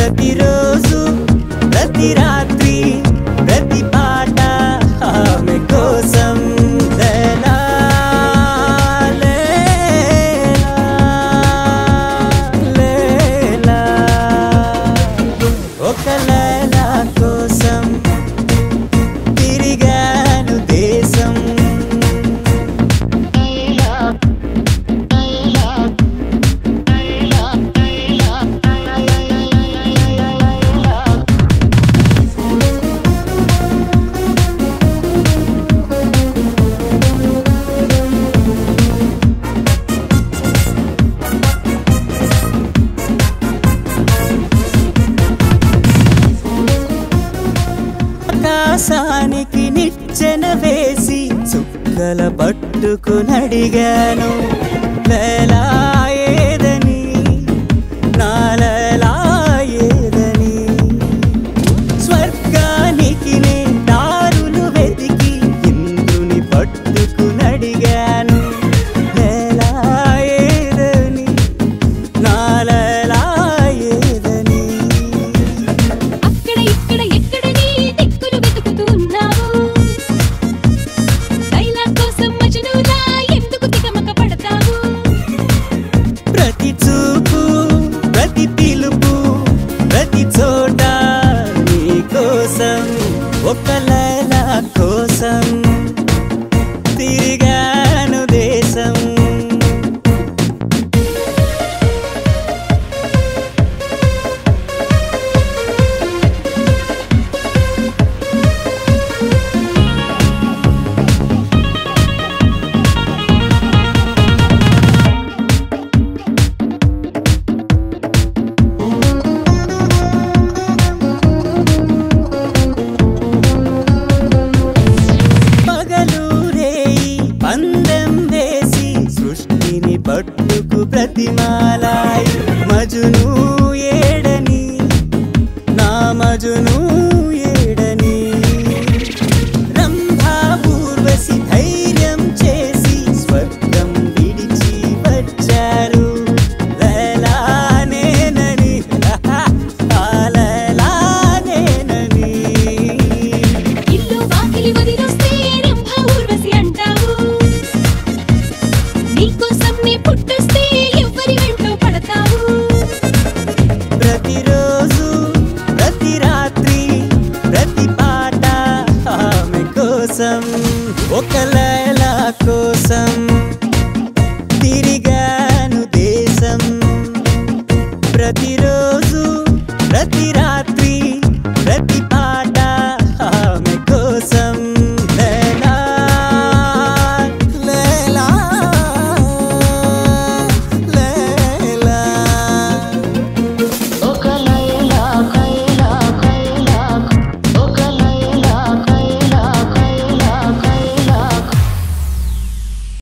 ప్రతిరోజు ప్రతి రాత్రి ప్రతి పాట ఆమె కోసం లేలా లేలా లేలా ఒక లేలా కోసం తిరిగాను దేశం ఆకాశానికి నిచ్చెన వేసి చుక్కల పట్టుకునడిగాను లేలా ఏదని నా లేలా ఏదని స్వర్గానికి నే దారులు వెతికి ఇంద్రుని పట్టుకునడిగాను లేలా ఏదని నా లేలా ఏదని అక్కడ ఇక్కడ ఎక్కడని దిక్కులు వెతుకుతూ ఉన్నావు లైలా కోసం మజ్నూలా ఎందుకు తికమక పడతావు ప్రతి చూపు ప్రతి పిలుపు ప్రతి చోట నీ కోసం ఒక లైలా కోసం తిరిగాను దేశం పగలు రేయి పందెం వేసి సృష్టిని పట్టుకు ప్రతిమాలాయి మజును ఏడని నా మజును ఏడని రంభా ఊర్వశి ధైర్యం చేసి స్వర్గం విడిచి వచ్చారు లైలా నేనని ఆ లైలా నేనని ఇల్లు వాకిలి వదిలొస్తే రంభా ఊర్వశి అంటావు నీకోసం నీ పుట్టొస్తే ఎవరి వెంటో పడతావు ప్రతిరోజు ప్రతి రాత్రి ప్రతి పాట ఆమె కోసం ఒక లైలా కోసం తిరిగాను దేశం ప్రతిరోజు ప్రతి